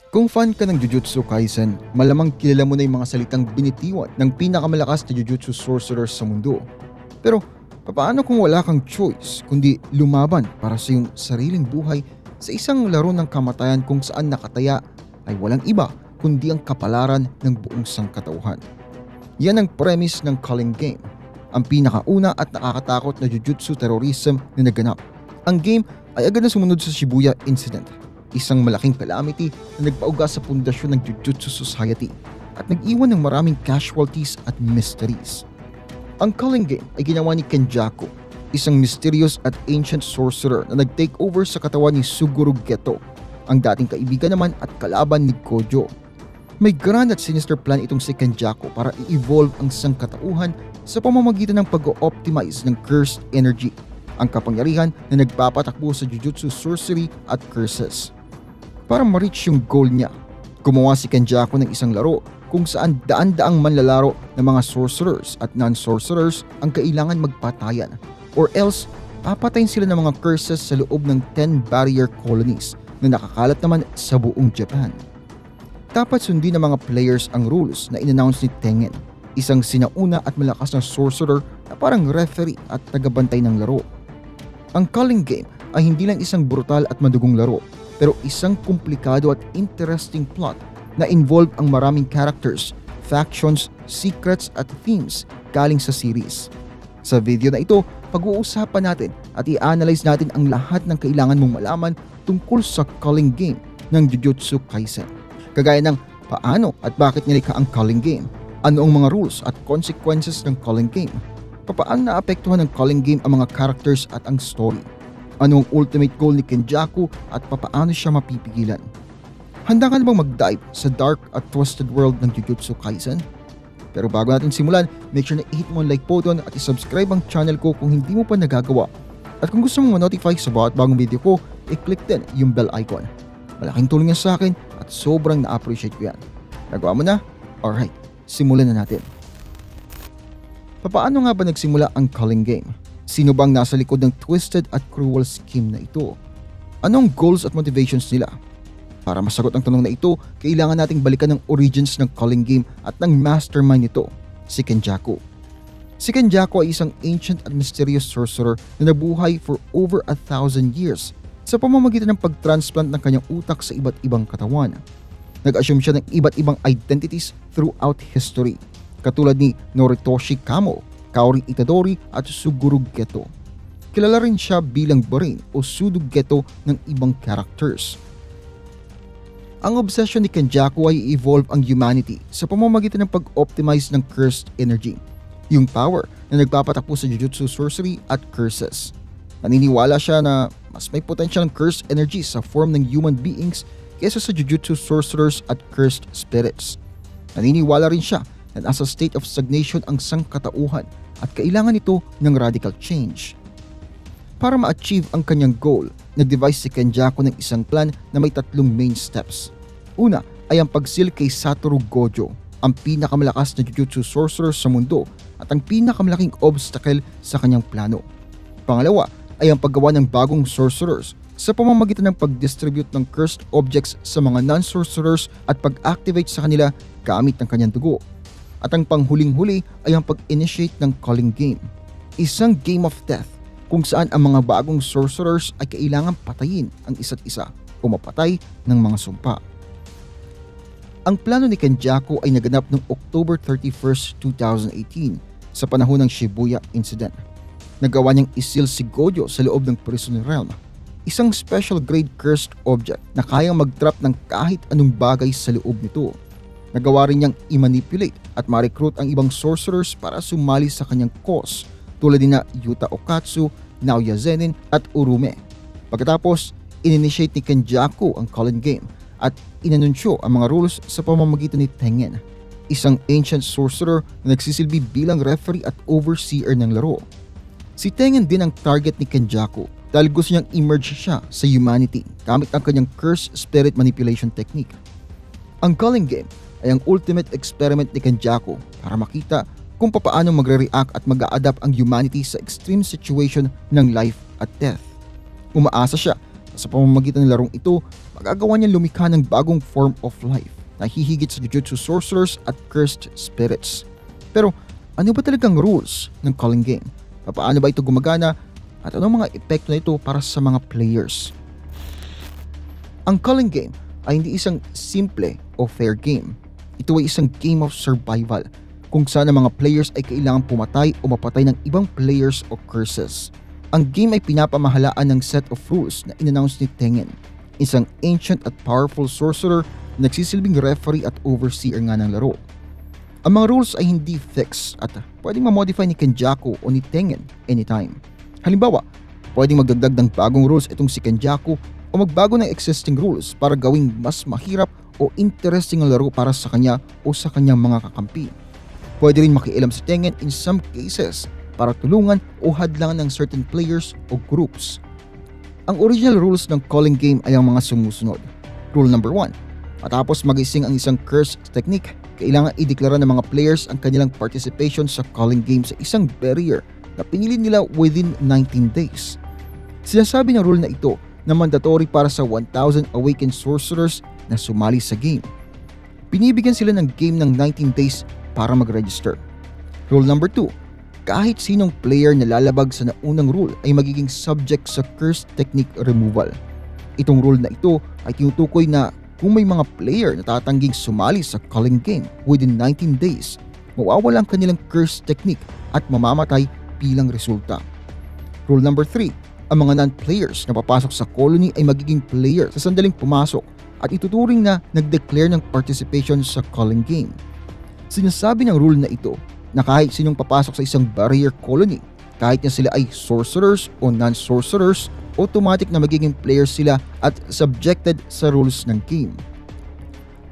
Kung fan ka ng Jujutsu Kaisen, malamang kilala mo na yung mga salitang binitiwan ng pinakamalakas na Jujutsu sorcerers sa mundo. Pero paano kung wala kang choice kundi lumaban para sa iyong sariling buhay sa isang laro ng kamatayan kung saan nakataya ay walang iba kundi ang kapalaran ng buong sangkatauhan. Yan ang premise ng Culling Game, ang pinakauna at nakakatakot na Jujutsu terrorism na naganap. Ang game ay agad na sumunod sa Shibuya Incident, isang malaking calamity na nagpauga sa pundasyon ng Jujutsu Society at nag-iwan ng maraming casualties at mysteries. Ang Culling Game ay ginawa ni Kenjaku, isang mysterious at ancient sorcerer na nag-take over sa katawan ni Suguru Geto, ang dating kaibigan naman at kalaban ni Gojo. May grand at sinister plan itong si Kenjaku para i-evolve ang sangkatauhan sa pamamagitan ng pag-optimize ng cursed energy, ang kapangyarihan na nagpapatakbo sa Jujutsu sorcery at curses. Para ma-reach yung goal niya, gumawa si Kenjaku ng isang laro kung saan daan-daang manlalaro ng mga sorcerers at non-sorcerers ang kailangan magpatayan, or else papatayin sila ng mga curses sa loob ng 10 barrier colonies na nakakalat naman sa buong Japan. Dapat sundin ng mga players ang rules na in-announce ni Tengen, isang sinauna at malakas na sorcerer na parang referee at tagabantay ng laro. Ang Culling Game ay hindi lang isang brutal at madugong laro, pero isang komplikado at interesting plot na involve ang maraming characters, factions, secrets at themes galing sa series. Sa video na ito, pag-uusapan natin at i-analyze natin ang lahat ng kailangan mong malaman tungkol sa Culling Game ng Jujutsu Kaisen. Kagaya ng paano at bakit nilikha ang Culling Game, ano ang mga rules at consequences ng Culling Game, paano naapektuhan ng Culling Game ang mga characters at ang story, ano ang ultimate goal ni Kenjaku at paano siya mapipigilan. Handa ka na bang mag-dive sa dark at twisted world ng Jujutsu Kaisen? Pero bago natin simulan, make sure na i-hit mo ang like button at i-subscribe ang channel ko kung hindi mo pa nagagawa. At kung gusto mong ma-notify sa bawat bagong video ko, i-click din yung bell icon. Malaking tulong yan sa akin at sobrang na-appreciate ko yan. Nagawa mo na? Alright, simulan na natin. Paano nga ba nagsimula ang Culling Game? Sino bang nasa likod ng twisted at cruel scheme na ito? Anong goals at motivations nila? Para masagot ang tanong na ito, kailangan nating balikan ang origins ng Culling Game at ng mastermind nito, si Kenjaku. Si Kenjaku ay isang ancient at mysterious sorcerer na nabuhay for over 1,000 years sa pamamagitan ng pag-transplant ng kanyang utak sa iba't ibang katawan. Nag-assume siya ng iba't ibang identities throughout history, katulad ni Noritoshi Kamo, Kaori Itadori at Suguru Geto. Kilala rin siya bilang Brain o Pseudo Geto ng ibang characters. Ang obsession ni Kenjaku ay i-evolve ang humanity sa pamamagitan ng pag-optimize ng cursed energy, yung power na nagpapatakbo sa Jujutsu sorcery at curses. Naniniwala siya na mas may potential ng cursed energy sa form ng human beings kaysa sa Jujutsu sorcerers at cursed spirits. Naniniwala rin siya na nasa state of stagnation ang sangkatauhan at kailangan ito ng radical change. Para ma-achieve ang kanyang goal, nag-devise si Kenjaku ng isang plan na may 3 main steps. Una ay ang pagsil kay Satoru Gojo, ang pinakamalakas na Jujutsu sorcerer sa mundo at ang pinakamalaking obstacle sa kanyang plano. Pangalawa ay ang paggawa ng bagong sorcerers sa pamamagitan ng pag-distribute ng cursed objects sa mga non-sorcerers at pag-activate sa kanila gamit ng kanyang dugo. At ang panghuling-huli ay ang pag-initiate ng Culling Game, isang game of death kung saan ang mga bagong sorcerers ay kailangang patayin ang isa't isa o mapatay ng mga sumpa. Ang plano ni Kenjaku ay naganap noong October 31, 2018 sa panahon ng Shibuya Incident. Nagawa niyang isil si Gojo sa loob ng Prison Realm, isang special grade cursed object na kayang mag-trap ng kahit anong bagay sa loob nito. Nagawa rin niyang i-manipulate at ma-recruit ang ibang sorcerers para sumali sa kanyang cause tulad ni Yuta Okatsu, Naoya Zenin at Urume. Pagkatapos, in-initiate ni Kenjaku ang Culling Game at inanunsyo ang mga rules sa pamamagitan ni Tengen, isang ancient sorcerer na nagsisilbi bilang referee at overseer ng laro. Si Tengen din ang target ni Kenjaku dahil gusto niyang emerge siya sa humanity gamit ang kanyang curse spirit manipulation technique. Ang Culling Game ay ang ultimate experiment ni Kenjaku para makita kung paano magre-react at mag-a-adapt ang humanity sa extreme situation ng life at death. Umaasa siya Sa pamamagitan ng larong ito, magagawa niyang lumikha ng bagong form of life na hihigit sa Jujutsu sorcerers at cursed spirits. Pero ano ba talagang rules ng Culling Game? Paano ba ito gumagana at anong mga epekto na ito para sa mga players? Ang Culling Game ay hindi isang simple o fair game. Ito ay isang game of survival kung saan ang mga players ay kailangang pumatay o mapatay ng ibang players o curses. Ang game ay pinapamahalaan ng set of rules na in-announce ni Tengen, isang ancient at powerful sorcerer na nagsisilbing referee at overseer nga ng laro. Ang mga rules ay hindi fixed at pwedeng ma-modify ni Kenjaku o ni Tengen anytime. Halimbawa, pwedeng magdagdag ng bagong rules itong si Kenjaku o magbago ng existing rules para gawing mas mahirap o interesting ang laro para sa kanya o sa kanyang mga kakampi. Pwede rin makialam si Tengen in some cases para tulungan o hadlangan ng certain players o groups. Ang original rules ng Culling Game ay ang mga sumusunod. Rule number 1. Matapos magising ang isang curse technique, kailangan ideklara ng mga players ang kanilang participation sa Culling Game sa isang barrier na pinili nila within 19 days. Sinasabi ng rule na ito na mandatory para sa 1,000 awakened sorcerers na sumali sa game. Binibigyan sila ng game ng 19 days para mag-register. Rule number 2. Kahit sinong player na lalabag sa naunang rule ay magiging subject sa curse technique removal. Itong rule na ito ay tinutukoy na kung may mga player na tatangging sumali sa Culling Game within 19 days, mawawala ang kanilang curse technique at mamamatay bilang resulta. Rule number 3. Ang mga non-players na papasok sa colony ay magiging player sa sandaling pumasok at ituturing na nag-declare ng participation sa Culling Game. Sinasabi ng rule na ito na kahit sinong papasok sa isang barrier colony, kahit na sila ay sorcerers o non-sorcerers, automatic na magiging players sila at subjected sa rules ng game.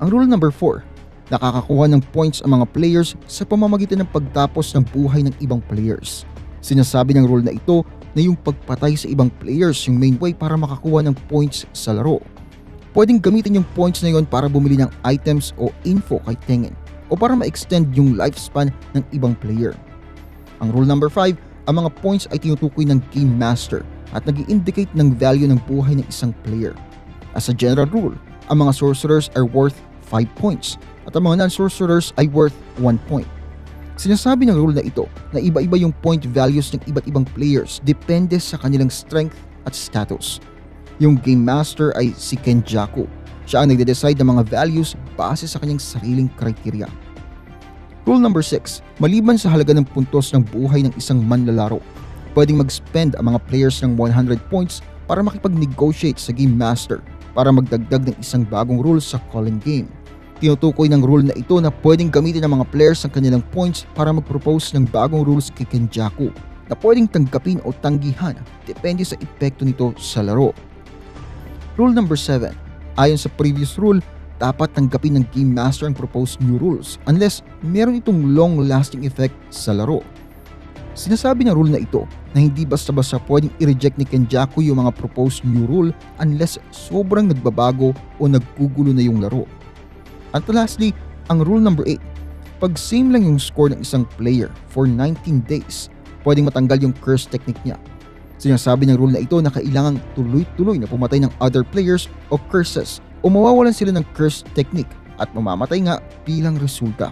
Ang rule number 4, nakakakuha ng points ang mga players sa pamamagitan ng pagtapos ng buhay ng ibang players. Sinasabi ng rule na ito na yung pagpatay sa ibang players yung main way para makakuha ng points sa laro. Pwedeng gamitin yung points na yon para bumili ng items o info kay Tengen o para ma-extend yung lifespan ng ibang player. Ang rule number 5, ang mga points ay tinutukoy ng Game Master at nag-i-indicate ng value ng buhay ng isang player. As a general rule, ang mga sorcerers are worth 5 points at ang mga non-sorcerers ay worth 1 point. Sinasabi ng rule na ito na iba-iba yung point values ng iba't ibang players depende sa kanilang strength at status. Yung Game Master ay si Kenjaku. Siya ang nagde-decide ng mga values base sa kanyang sariling kriteria. Rule number 6. Maliban sa halaga ng puntos ng buhay ng isang manlalaro, pwedeng mag-spend ang mga players ng 100 points para makipag-negotiate sa Game Master para magdagdag ng isang bagong rule sa Culling Game. Tinutukoy ng rule na ito na pwedeng gamitin ng mga players ang kanilang points para mag-propose ng bagong rules kay Kenjaku na pwedeng tanggapin o tanggihan depende sa epekto nito sa laro. Rule number 7. Ayon sa previous rule, dapat tanggapin ng Game Master ang proposed new rules unless meron itong long-lasting effect sa laro. Sinasabi ng rule na ito na hindi basta-basta pwedeng i-reject ni Kenjaku yung mga proposed new rule unless sobrang nagbabago o naggugulo na yung laro. At lastly, ang rule number 8. Pag same lang yung score ng isang player for 19 days, pwedeng matanggal yung curse technique niya. Sinasabi ng rule na ito na kailangang tuloy-tuloy na pumatay ng other players o curses o mawawalan sila ng curse technique at mamamatay nga bilang resulta.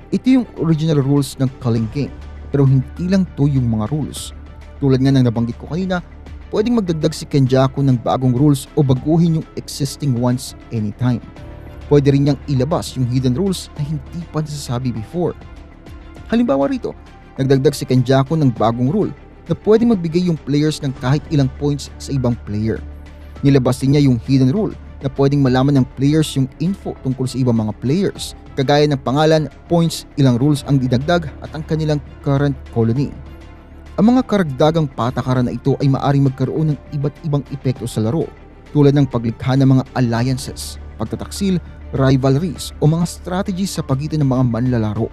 Ito yung original rules ng Culling Game, pero hindi lang to yung mga rules. Tulad nga ng nabanggit ko kanina, pwedeng magdagdag si Kenjaku ng bagong rules o baguhin yung existing ones anytime. Pwede rin niyang ilabas yung hidden rules na hindi pa nasasabi before. Halimbawa rito, nagdagdag si Kenjaku ng bagong rule na pwedeng magbigay yung players ng kahit ilang points sa ibang player. Nilabas din niya yung hidden rule na pwedeng malaman ng players yung info tungkol sa ibang mga players, kagaya ng pangalan, points, ilang rules ang didagdag at ang kanilang current colony. Ang mga karagdagang patakaran na ito ay maaaring magkaroon ng iba't ibang epekto sa laro, tulad ng paglikha ng mga alliances, pagtataksil, rivalries o mga strategies sa pagitan ng mga manlalaro.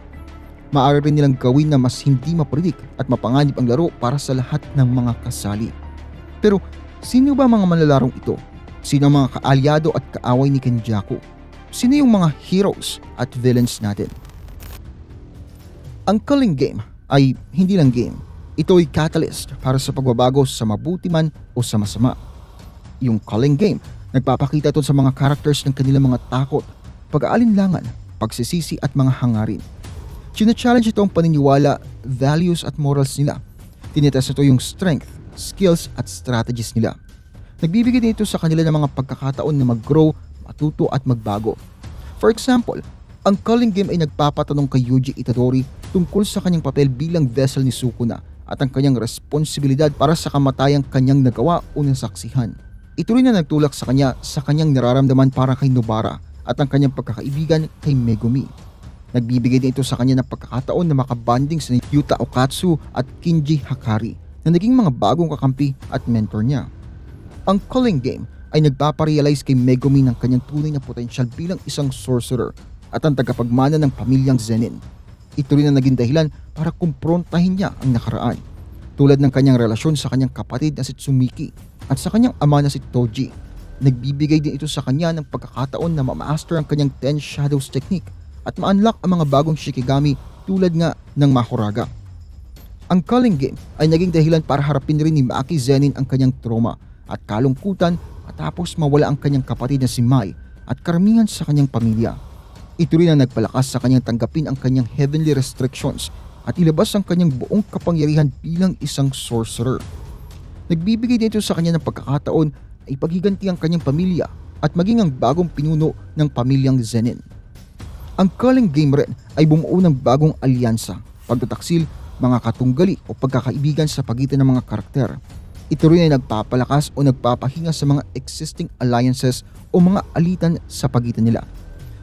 Maaari rin nilang gawin na mas hindi mapredict at mapanganib ang laro para sa lahat ng mga kasali. Pero sino ba mga manlalarong ito? Sino ang mga kaalyado at kaaway ni Kenjaku? Sino yung mga heroes at villains natin? Ang Culling Game ay hindi lang game. Ito ay catalyst para sa pagbabago sa mabuti man o sa masama. Yung Calling Game, nagpapakita ito sa mga characters ng kanilang mga takot, pag-aalinlangan, pagsisisi at mga hangarin. China-challenge ito ang paniniwala, values at morals nila. Tinitest ito yung strength, skills at strategies nila. Nagbibigay din ito sa kanila ng mga pagkakataon na mag-grow, matuto at magbago. For example, ang Calling Game ay nagpapatanong kay Yuji Itadori tungkol sa kanyang papel bilang vessel ni Sukuna at ang kanyang responsibilidad para sa kamatayang kanyang nagawa o nasaksihan. Ito rin na nagtulak sa kanyang nararamdaman para kay Nobara at ang kanyang pagkakaibigan kay Megumi. Nagbibigay din ito sa kanya ng pagkakataon na makabanding sa Yuta Okatsu at Kinji Hakari na naging mga bagong kakampi at mentor niya. Ang Calling Game ay nagpaparealize kay Megumi ng kanyang tunay na potensyal bilang isang sorcerer at ang tagapagmana ng pamilyang Zenin. Ito rin ang naging dahilan para kumprontahin niya ang nakaraan, tulad ng kanyang relasyon sa kanyang kapatid na si Tsumiki at sa kanyang ama na si Toji. Nagbibigay din ito sa kanya ng pagkakataon na ma-master ang kanyang 10 Shadows technique at ma-unlock ang mga bagong Shikigami tulad nga ng Mahoraga. Ang Calling Game ay naging dahilan para harapin rin ni Maki Zenin ang kanyang trauma at kalungkutan matapos mawala ang kanyang kapatid na si Mai at karamihan sa kanyang pamilya. Ito rin ang nagpalakas sa kanyang tanggapin ang kanyang heavenly restrictions at ilabas ang kanyang buong kapangyarihan bilang isang sorcerer. Nagbibigay din ito sa kanya ng pagkakataon na ipaghiganti ang kanyang pamilya at maging ang bagong pinuno ng pamilyang Zenin. Ang Calling Game rin ay bumuo ng bagong alyansa, pagtataksil, mga katunggali o pagkakaibigan sa pagitan ng mga karakter. Ito rin ay nagpapalakas o nagpapahinga sa mga existing alliances o mga alitan sa pagitan nila.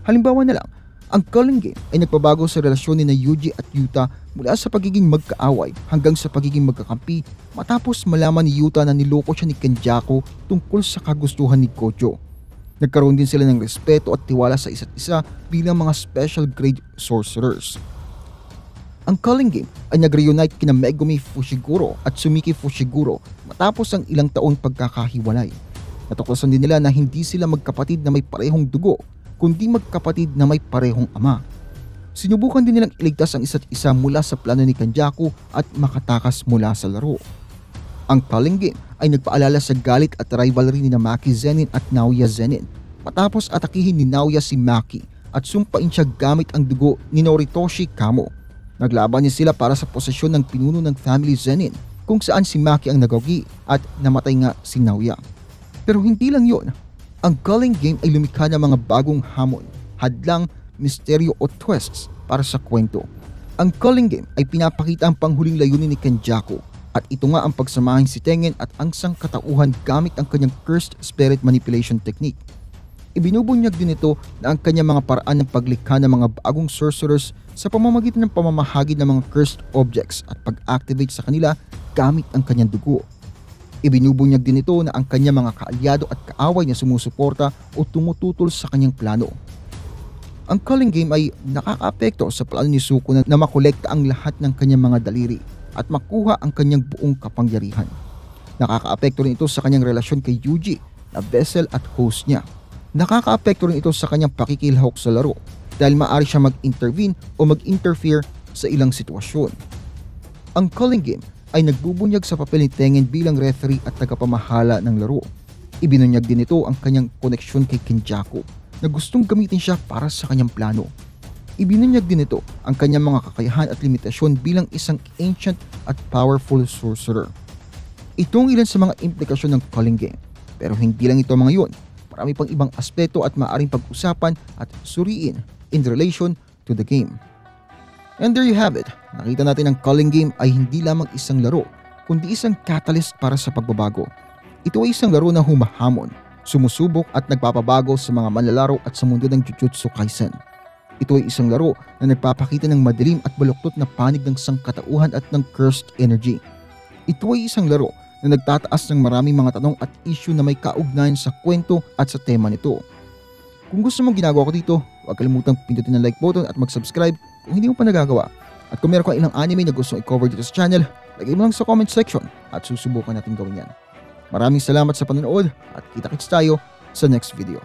Halimbawa na lang, ang Calling Game ay nagpabago sa relasyon ni Yuji at Yuta mula sa pagiging magkaaway hanggang sa pagiging magkakampi matapos malaman ni Yuta na niloko siya ni Kenjaku tungkol sa kagustuhan ni Gojo. Nagkaroon din sila ng respeto at tiwala sa isa't isa bilang mga special grade sorcerers. Ang Calling Game ay nag-reunite kina Megumi Fushiguro at Sumiki Fushiguro matapos ang ilang taong pagkakahiwalay. Natuklasan din nila na hindi sila magkapatid na may parehong dugo, kundi magkapatid na may parehong ama. Sinubukan din nilang iligtas ang isa't isa mula sa plano ni Kenjaku at makatakas mula sa laro. Ang Calling Game ay nagpaalala sa galit at rivalry ni Maki Zenin at Naoya Zenin matapos atakihin ni Naoya si Maki at sumpain siya gamit ang dugo ni Noritoshi Kamo. Naglaban niya sila para sa posisyon ng pinuno ng family Zenin kung saan si Maki ang nagawgi at namatay nga si Naoya. Pero hindi lang yon. Ang Calling Game ay lumikha ng mga bagong hamon, hadlang, misteryo o twists para sa kwento. Ang Calling Game ay pinapakita ang panghuling layunin ni Kenjaku at ito nga ang pagsamahin si Tengen at ang sangkatauhan gamit ang kanyang Cursed Spirit Manipulation Technique. Ibinubunyag din ito na ang kanyang mga paraan ng paglikha ng mga bagong sorcerers sa pamamagitan ng pamamahagi ng mga cursed objects at pag-activate sa kanila gamit ang kanyang dugo. Ibinubunyag din ito na ang kanyang mga kaalyado at kaaway na sumusuporta o tumututol sa kanyang plano. Ang Calling Game ay nakakaapekto sa plano ni Sukuna na makolekta ang lahat ng kanyang mga daliri at makuha ang kanyang buong kapangyarihan. Nakakaapekto rin ito sa kanyang relasyon kay Yuji na vessel at host niya. Nakakaapekto rin ito sa kanyang pakikilahok sa laro dahil maaari siya mag-intervene o mag-interfere sa ilang sitwasyon. Ang Calling Game ay nagbubunyag sa papel ni Tengen bilang referee at tagapamahala ng laro. Ibinunyag din ito ang kanyang koneksyon kay Kenjaku na gustong gamitin siya para sa kanyang plano. Ibinunyag din ito ang kanyang mga kakayahan at limitasyon bilang isang ancient at powerful sorcerer. Ito ang ilan sa mga implikasyon ng Calling Game. Pero hindi lang ito mga yun. Marami pang ibang aspeto at maaaring pag-usapan at suriin in relation to the game. And there you have it. Nakita natin ang Calling Game ay hindi lamang isang laro, kundi isang catalyst para sa pagbabago. Ito ay isang laro na humahamon, sumusubok at nagpapabago sa mga manlalaro at sa mundo ng Jujutsu Kaisen. Ito ay isang laro na nagpapakita ng madilim at baluktot na panig ng sangkatauhan at ng cursed energy. Ito ay isang laro na nagtataas ng maraming mga tanong at issue na may kaugnayan sa kwento at sa tema nito. Kung gusto mong ginagawa ko dito, huwag kalimutang pindutin ang like button at mag-subscribe kung hindi mo pa nagagawa. At kung meron kang ilang anime na gustong i-cover dito sa channel, lagay mo lang sa comment section at susubukan natin gawin yan. Maraming salamat sa panonood at kita-kits tayo sa next video.